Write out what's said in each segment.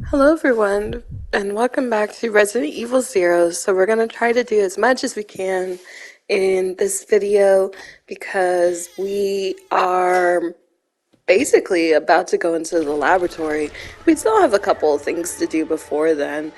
Hello, everyone, and welcome back to Resident Evil Zero. So, we're going to try to do as much as we can in this video because we are basically about to go into the laboratory. We still have a couple of things to do before then.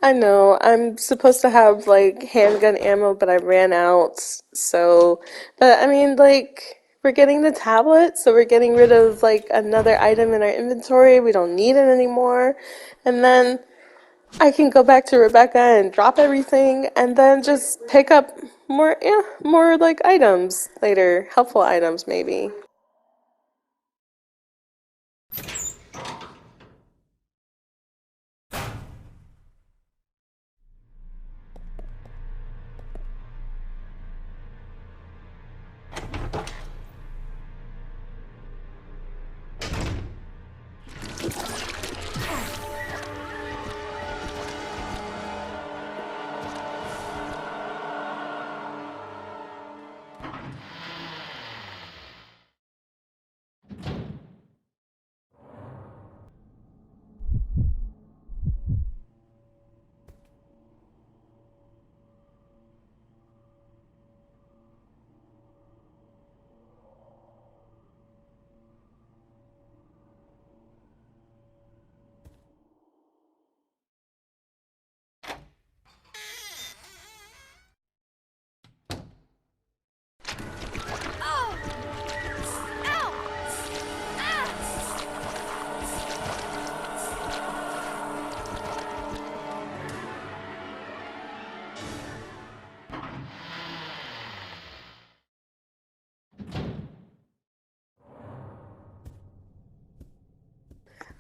I know, I'm supposed to have like handgun ammo, but I ran out. So, but I mean, like, we're getting the tablet, so we're getting rid of like another item in our inventory. We don't need it anymore. And then I can go back to Rebecca and drop everything and then just pick up more, yeah, more like items later, helpful items maybe.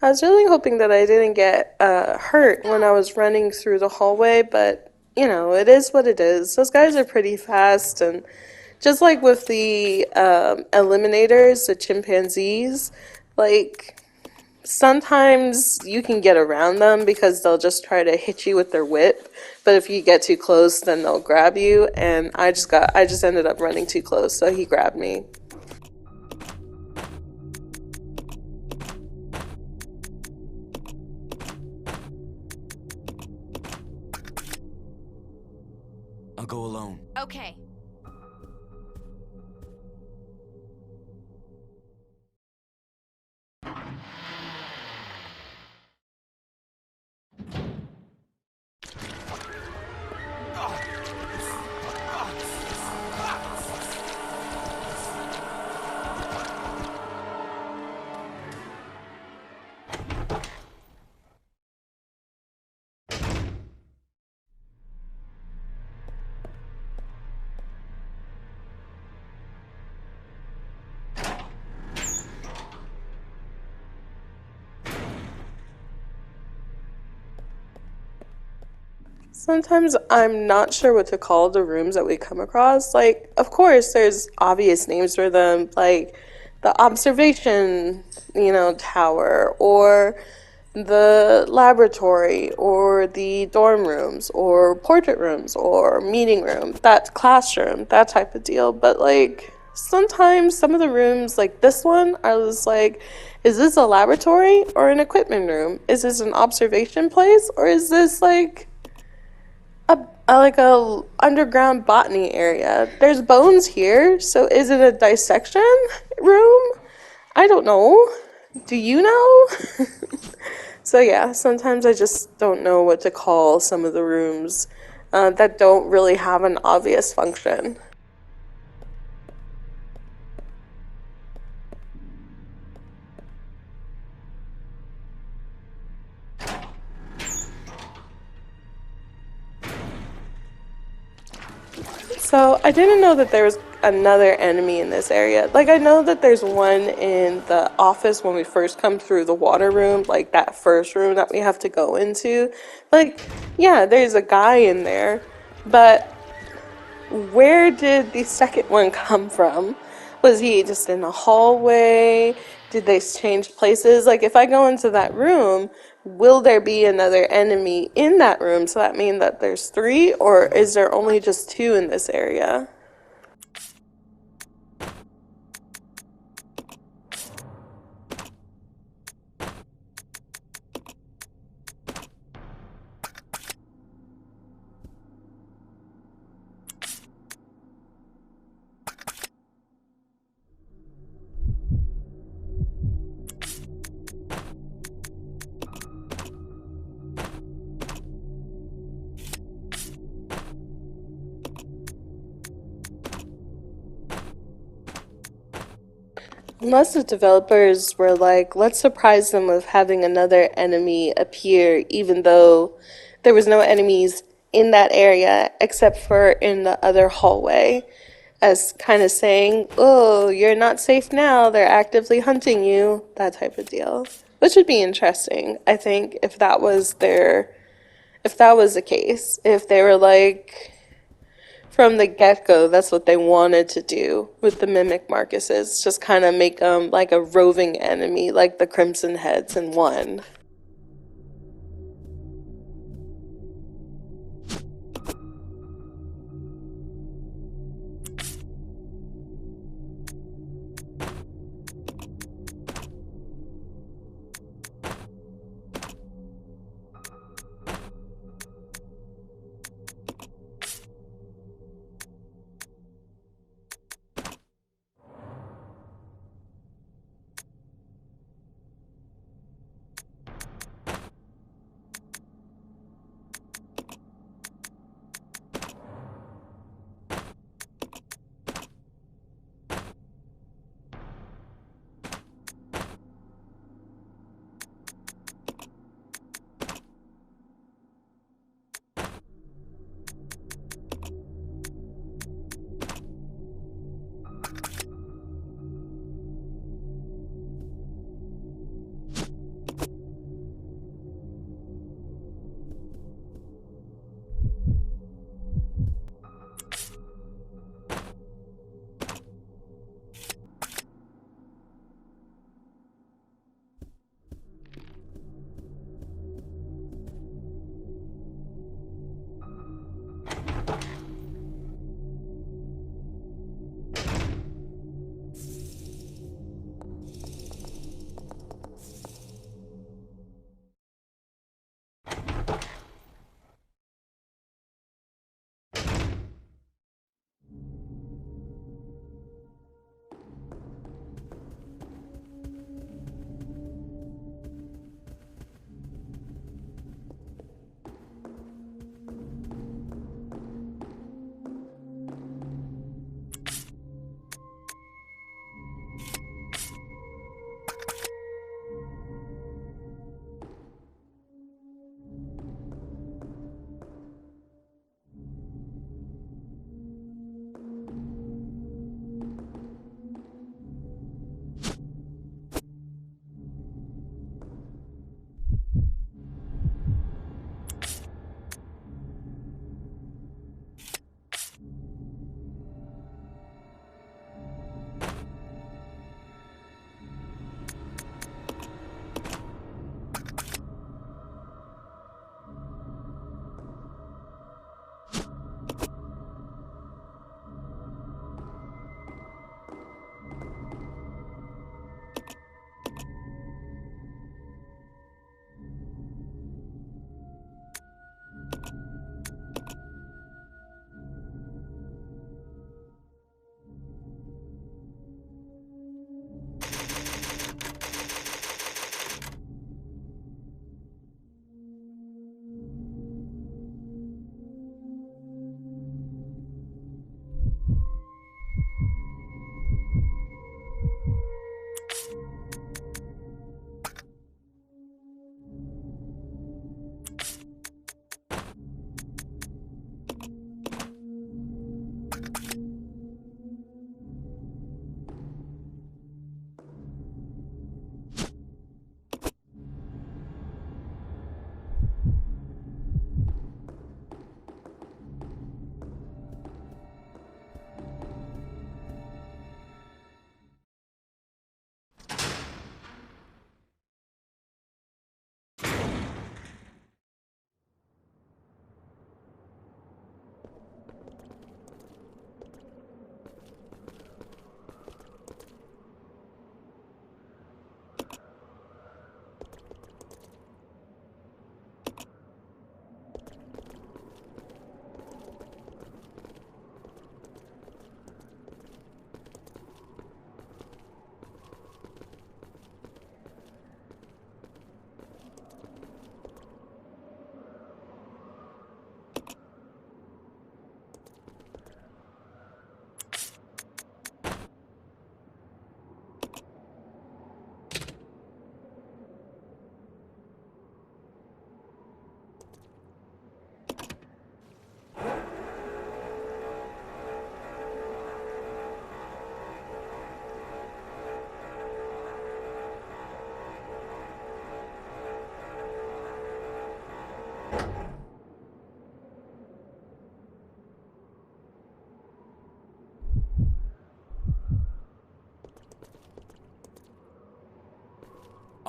I was really hoping that I didn't get hurt when I was running through the hallway, but you know, it is what it is. Those guys are pretty fast, and just like with the eliminators, the chimpanzees, like sometimes you can get around them because they'll just try to hit you with their whip. But if you get too close, then they'll grab you. And I just ended up running too close, so he grabbed me. I'll go alone. Okay. Sometimes I'm not sure what to call the rooms that we come across. Like, of course, there's obvious names for them, like the observation, tower, or the laboratory, or the dorm rooms, or portrait rooms, or meeting room, that classroom, that type of deal. But, like, sometimes some of the rooms, like this one, I was like, is this a laboratory or an equipment room? Is this an observation place, or is this, like, a underground botany area? There's bones here, so is it a dissection room? I don't know. Do you know? So yeah, sometimes I just don't know what to call some of the rooms that don't really have an obvious function. So I didn't know that there was another enemy in this area. Like, I know that there's one in the office when we first come through the water room, like that first room that we have to go into. Like, yeah, there's a guy in there, but where did the second one come from? Was he just in the hallway? Did they change places? Like, if I go into that room, will there be another enemy in that room? So that means that there's three, or is there only just two in this area? Unless the developers were like, let's surprise them with having another enemy appear, even though there was no enemies in that area except for in the other hallway, as kind of saying, oh, you're not safe now, they're actively hunting you, that type of deal. Which would be interesting, I think, if that was the case. If they were like, from the get-go, that's what they wanted to do with the mimic Marcuses, just kind of make them like a roving enemy, like the Crimson Heads in one.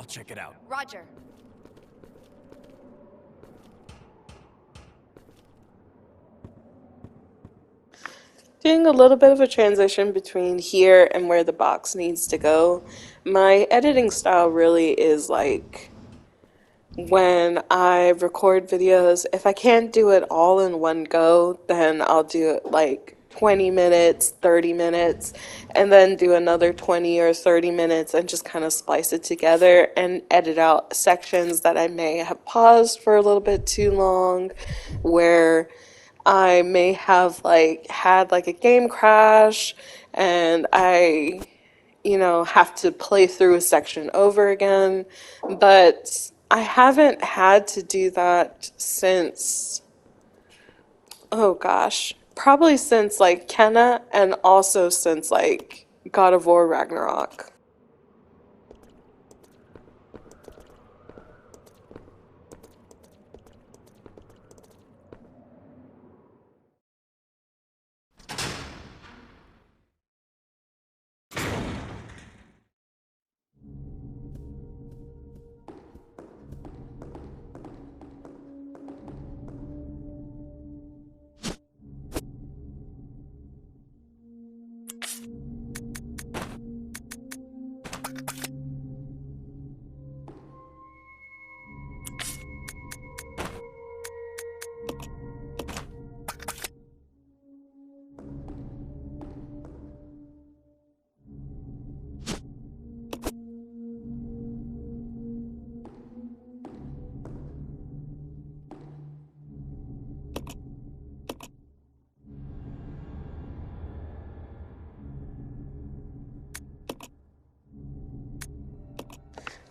I'll check it out. Roger. Doing a little bit of a transition between here and where the box needs to go. My editing style really is like when I record videos, if I can't do it all in one go, then I'll do it like 20 minutes, 30 minutes, and then do another 20 or 30 minutes and just kind of splice it together and edit out sections that I may have paused for a little bit too long, where I may have like had like a game crash and I have to play through a section over again. But I haven't had to do that since, oh gosh, probably since like Kenna and also since like God of War Ragnarok.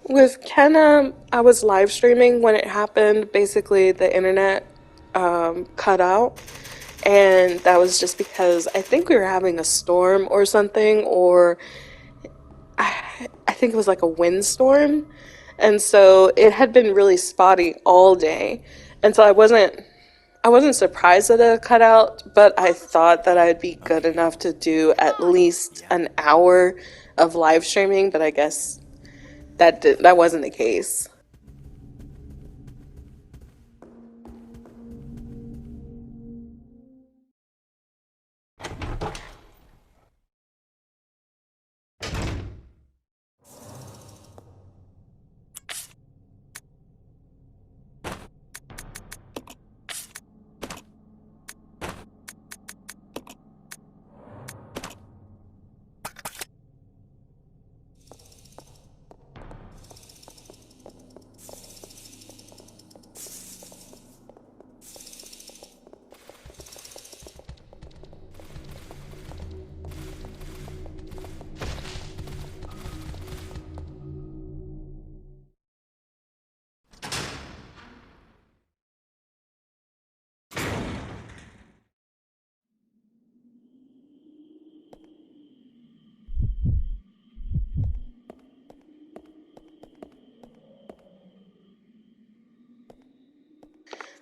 With Kenna, I was live streaming when it happened. Basically, the internet cut out. And that was just because I think we were having a storm or something, or I think it was like a windstorm. And so it had been really spotty all day. And so I wasn't surprised that it cut out, but I thought that I'd be good enough to do at least Yeah. an hour of live streaming, but I guess that wasn't the case.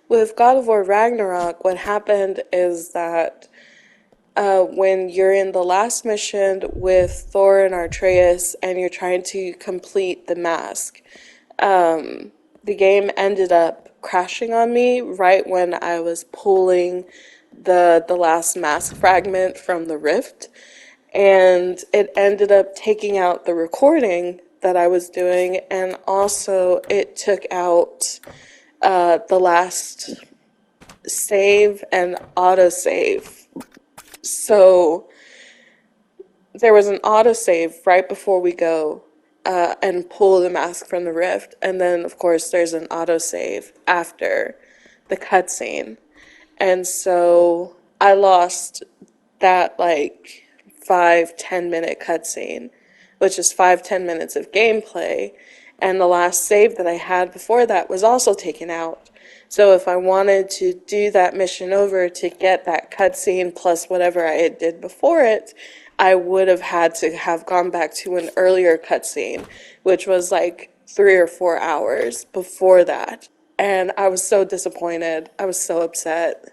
With God of War Ragnarok, what happened is that when you're in the last mission with Thor and Atreus and you're trying to complete the mask, the game ended up crashing on me right when I was pulling the last mask fragment from the rift, and it ended up taking out the recording that I was doing, and also it took out the last save and autosave. So there was an autosave right before we go and pull the mask from the rift, and then of course there's an autosave after the cutscene. And so I lost that like 5-10 minute cutscene, which is 5-10 minutes of gameplay. And the last save that I had before that was also taken out. So if I wanted to do that mission over to get that cutscene plus whatever I did before it, I would have had to have gone back to an earlier cutscene, which was like 3 or 4 hours before that. And I was so disappointed. I was so upset.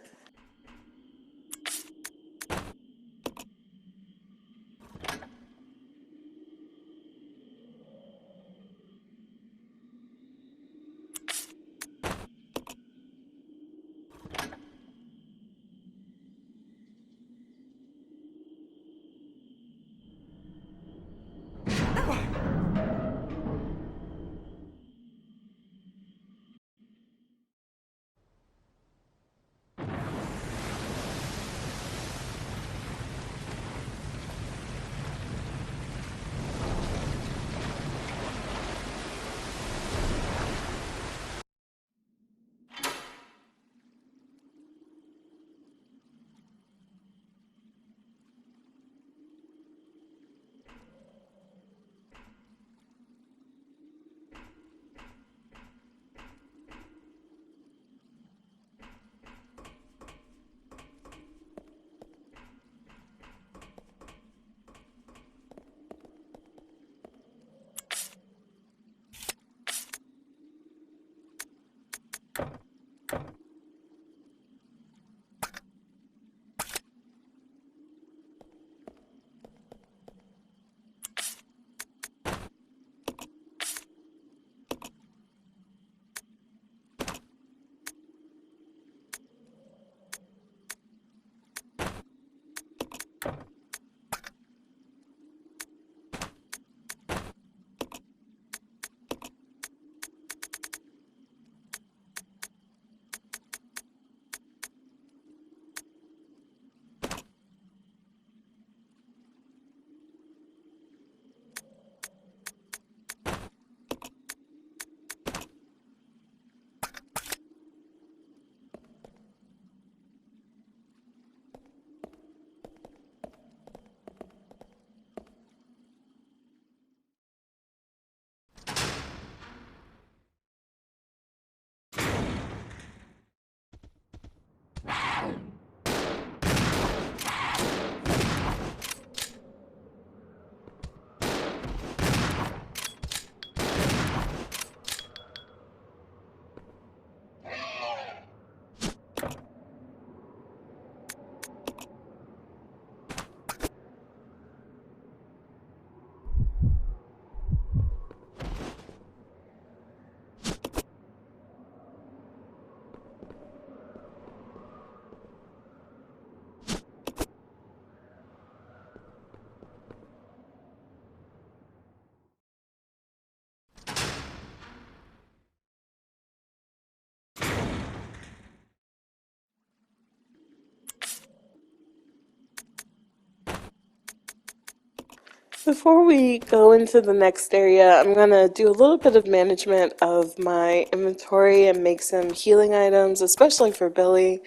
Before we go into the next area, I'm gonna do a little bit of management of my inventory and make some healing items, especially for Billy.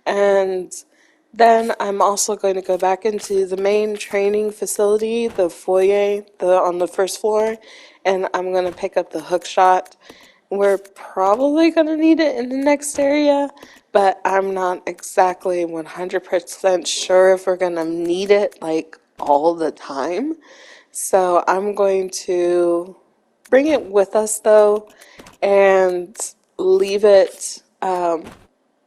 And then I'm also going to go back into the main training facility, the foyer, on the first floor, and I'm gonna pick up the hook shot. We're probably gonna need it in the next area, but I'm not exactly 100% sure if we're gonna need it like all the time. So I'm going to bring it with us though and leave it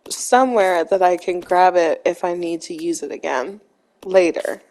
somewhere that I can grab it if I need to use it again later.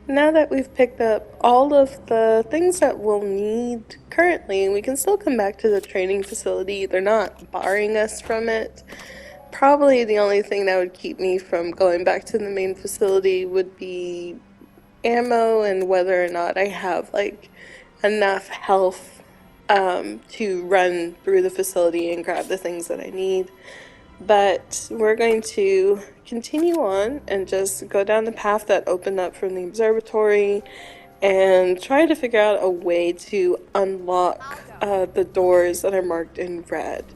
Now that we've picked up all of the things that we'll need currently, we can still come back to the training facility. They're not barring us from it. Probably the only thing that would keep me from going back to the main facility would be ammo and whether or not I have like enough health to run through the facility and grab the things that I need. But we're going to continue on and just go down the path that opened up from the observatory and try to figure out a way to unlock the doors that are marked in red.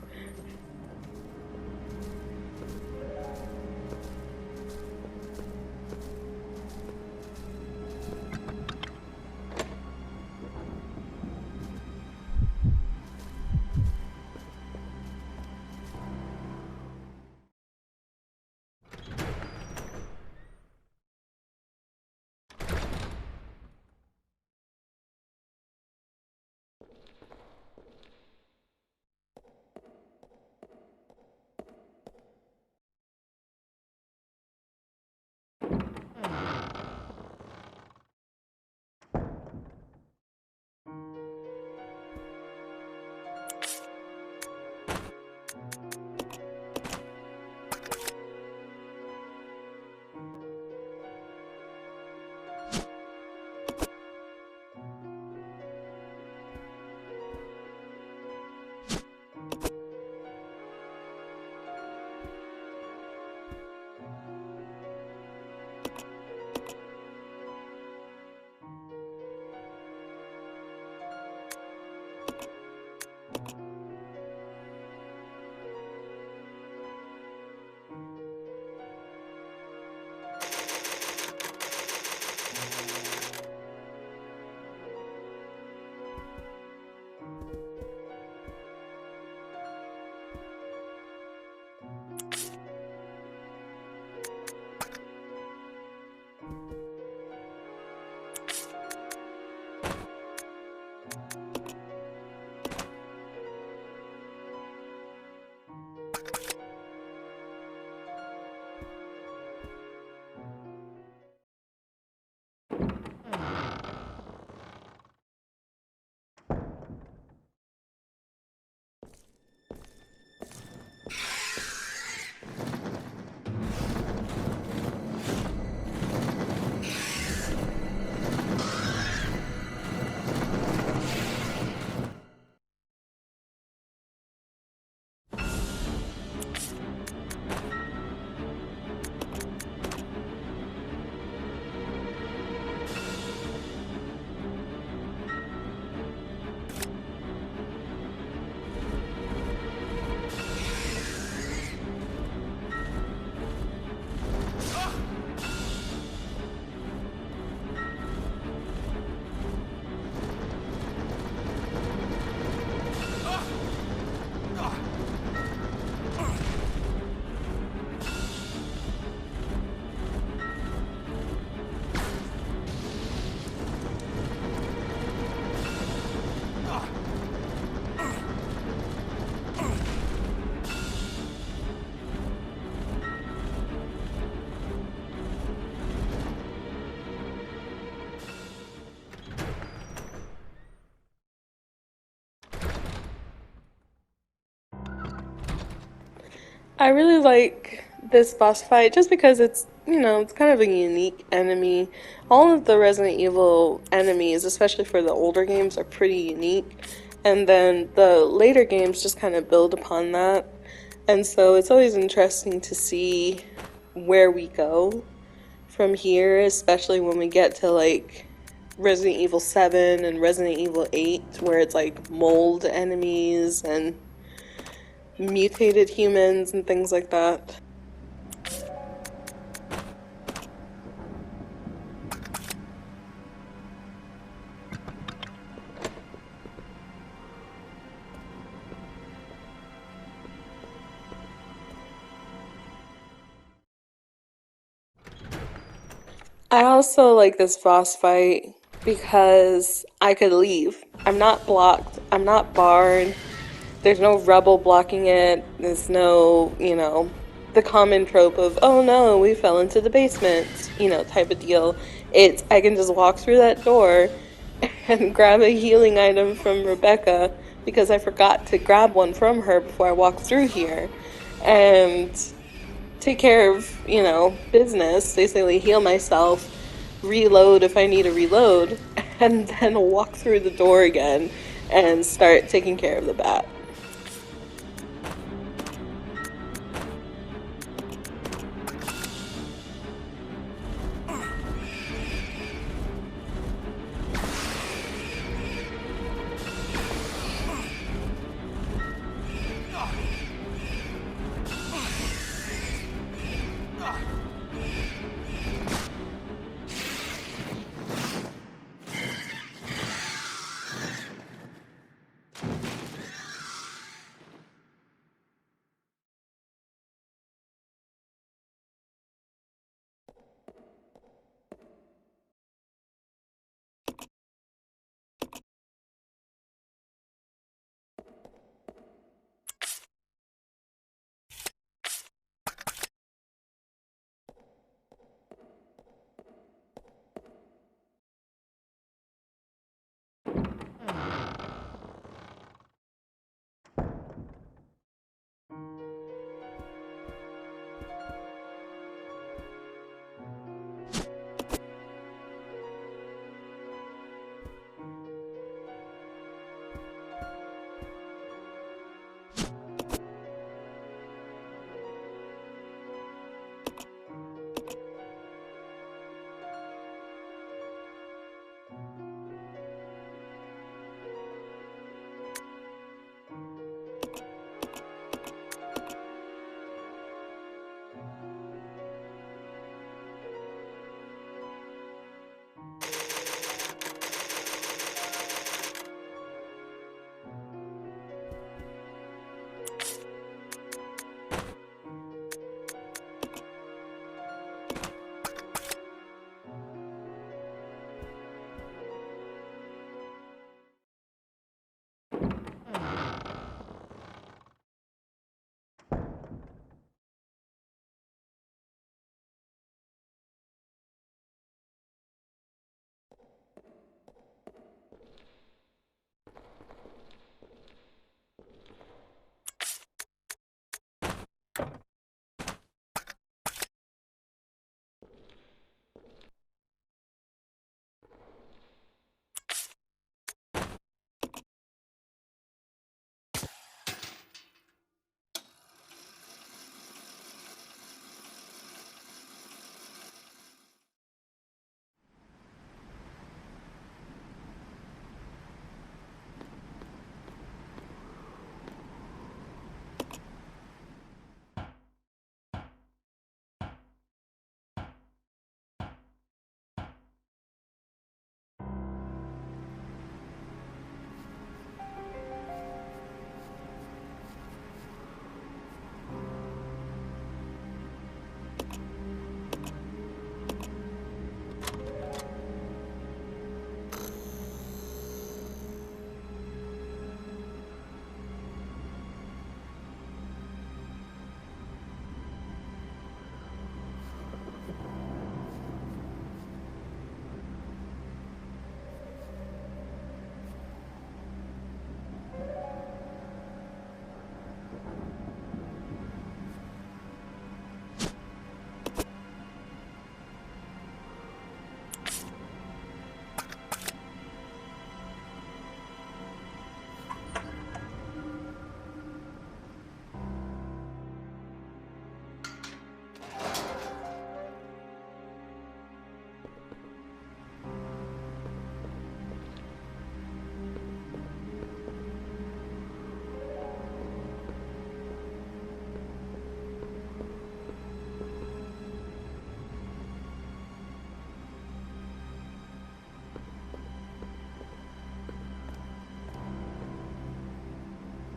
I really like this boss fight just because it's kind of a unique enemy. All of the Resident Evil enemies, especially for the older games, are pretty unique. And then the later games just kind of build upon that. And so it's always interesting to see where we go from here, especially when we get to like Resident Evil 7 and Resident Evil 8, where it's like mold enemies and mutated humans and things like that. I also like this boss fight because I could leave. I'm not blocked, I'm not barred, there's no rebel blocking it, there's no, the common trope of, oh no, we fell into the basement, type of deal. I can just walk through that door and grab a healing item from Rebecca because I forgot to grab one from her before I walked through here. And take care of, business, basically heal myself, reload if I need to reload, and then walk through the door again and start taking care of the bat.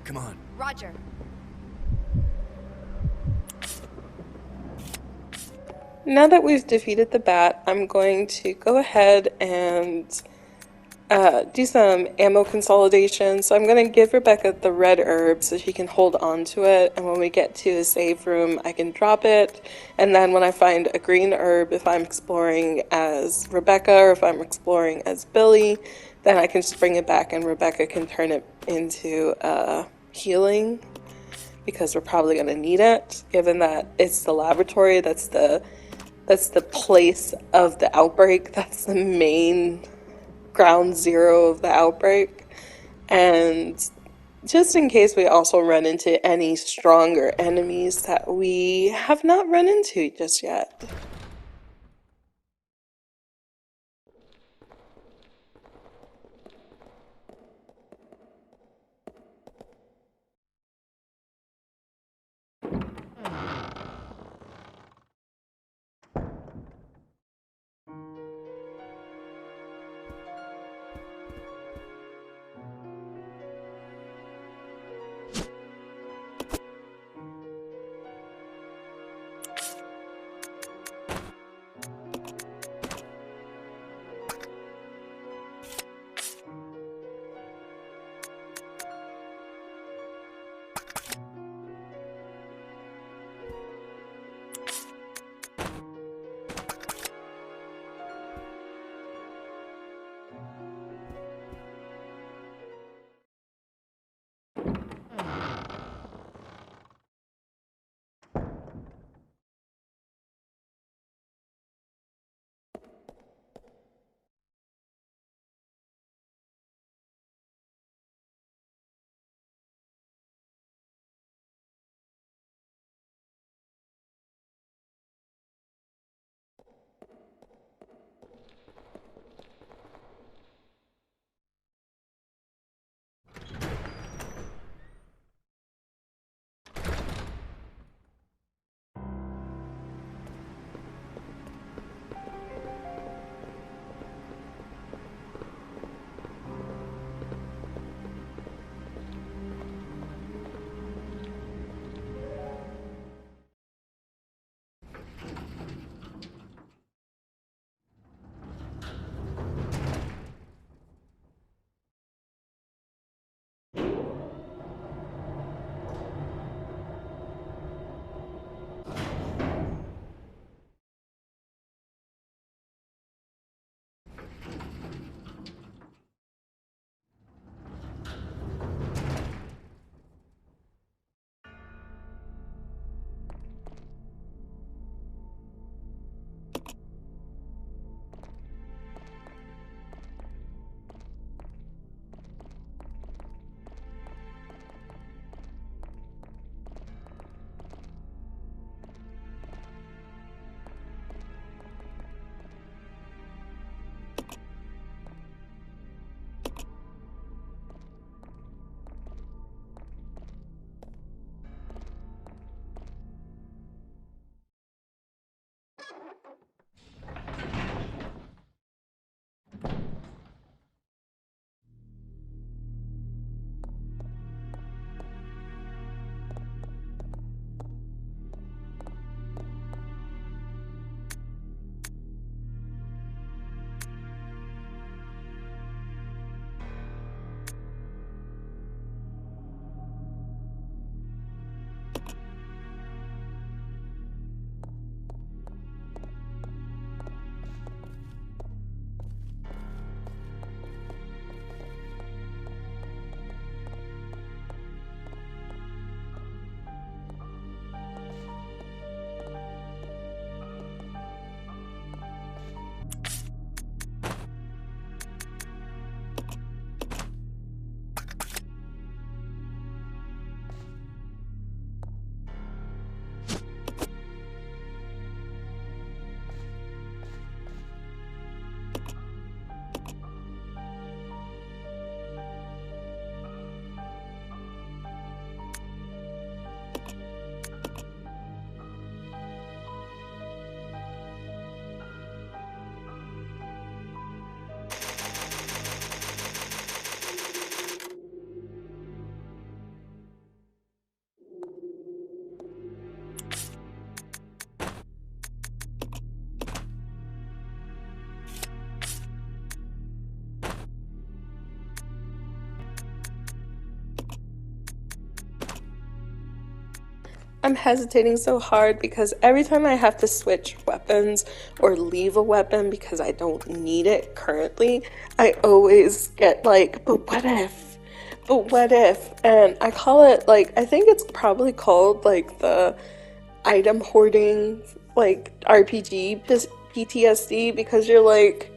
Come on. Roger. Now that we've defeated the bat, I'm going to go ahead and do some ammo consolidation. So I'm going to give Rebecca the red herb so she can hold on to it. And when we get to a save room, I can drop it. And then when I find a green herb, if I'm exploring as Rebecca or if I'm exploring as Billy, then I can just bring it back and Rebecca can turn it into healing because we're probably going to need it, given that it's the laboratory, that's the place of the outbreak, that's the main ground zero of the outbreak. And just in case we also run into any stronger enemies that we have not run into just yet. I'm hesitating so hard because every time I have to switch weapons or leave a weapon because I don't need it currently, I always get like, but what if? But what if? And I call it like, I think it's probably called like the item hoarding, like RPG PTSD, because you're like,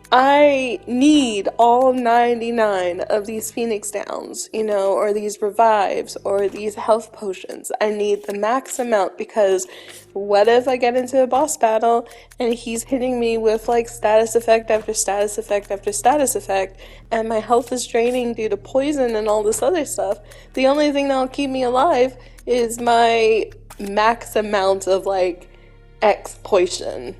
I need all 99 of these Phoenix Downs, or these revives or these health potions. I need the max amount because what if I get into a boss battle and he's hitting me with like status effect after status effect after status effect and my health is draining due to poison and all this other stuff? The only thing that'll keep me alive is my max amount of like X poison.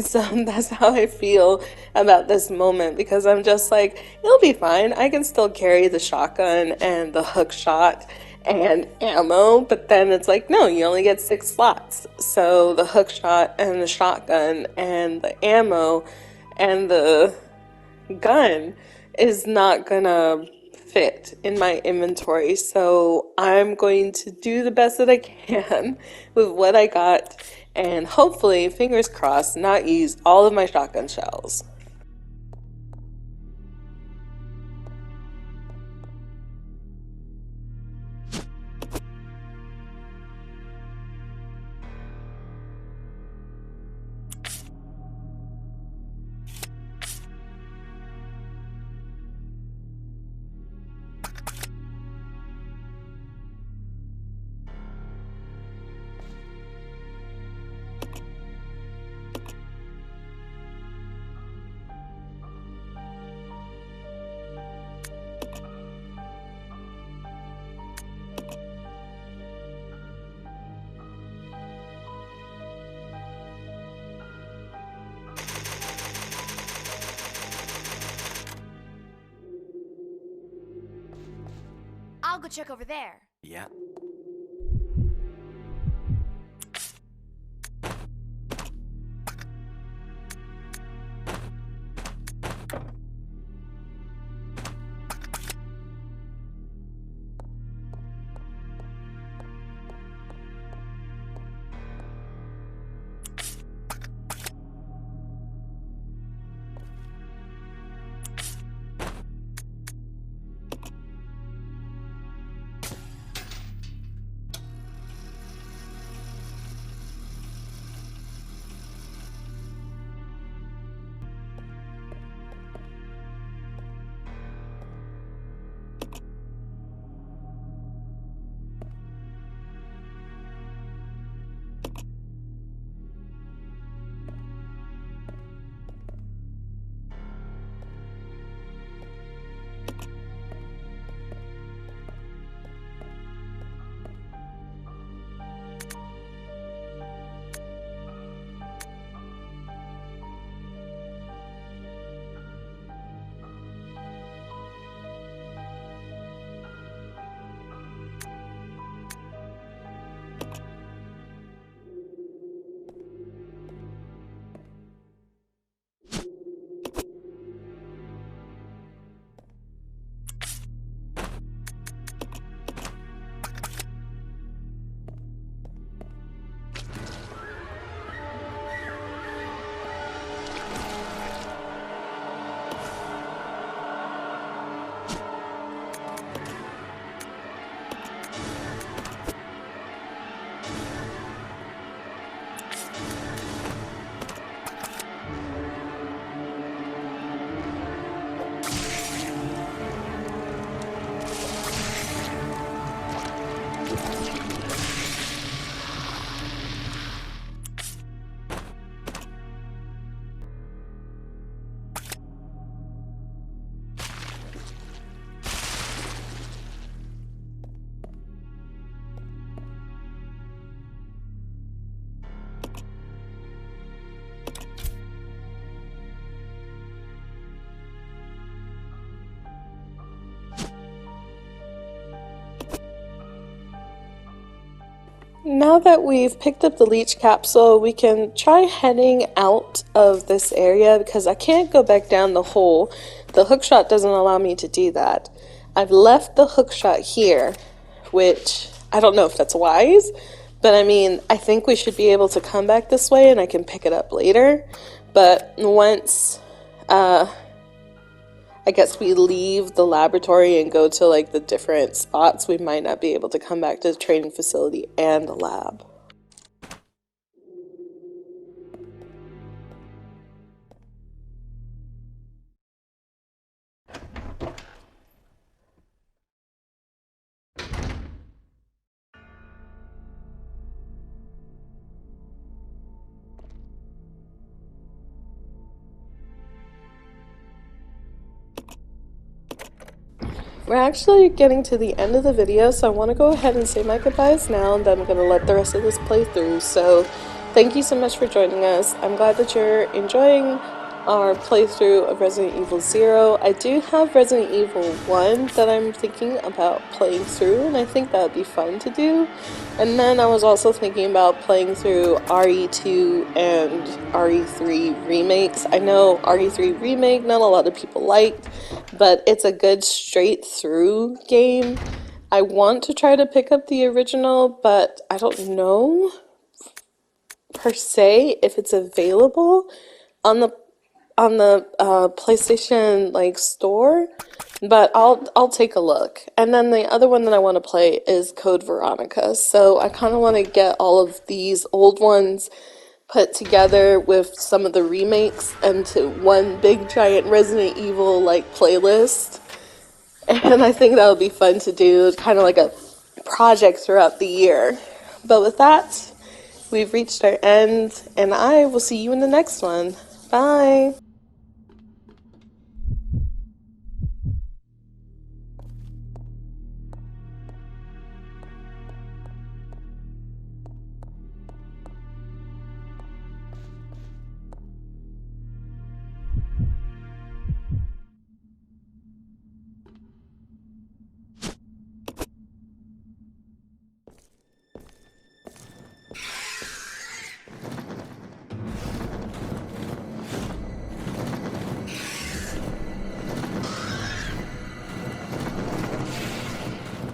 So that's how I feel about this moment because I'm just like, it'll be fine. I can still carry the shotgun and the hook shot and ammo, but then it's like, no, you only get 6 slots. So the hook shot and the shotgun and the ammo and the gun is not gonna fit in my inventory. So I'm going to do the best that I can with what I got and hopefully, fingers crossed, not use all of my shotgun shells. I'll go check over there. Yeah. Now that we've picked up the leech capsule, we can try heading out of this area because I can't go back down the hole. The hookshot doesn't allow me to do that. I've left the hookshot here, which I don't know if that's wise, but I mean, I think we should be able to come back this way and I can pick it up later. But once I guess we leave the laboratory and go to like the different spots, we might not be able to come back to the training facility and the lab. We're actually getting to the end of the video, so I want to go ahead and say my goodbyes now, and then I'm going to let the rest of this play through. So thank you so much for joining us. I'm glad that you're enjoying our playthrough of Resident Evil 0. I do have Resident Evil 1 that I'm thinking about playing through, and I think that would be fun to do. And then I was also thinking about playing through RE2 and RE3 remakes. I know RE3 remake not a lot of people liked, but it's a good straight through game. I want to try to pick up the original, but I don't know per se if it's available on the PlayStation like store, but I'll take a look. And then the other one that I want to play is Code Veronica. So I kind of want to get all of these old ones put together with some of the remakes into one big giant Resident Evil like playlist. And I think that would be fun to do, kind of like a project throughout the year. But with that, we've reached our end, and I will see you in the next one. Bye!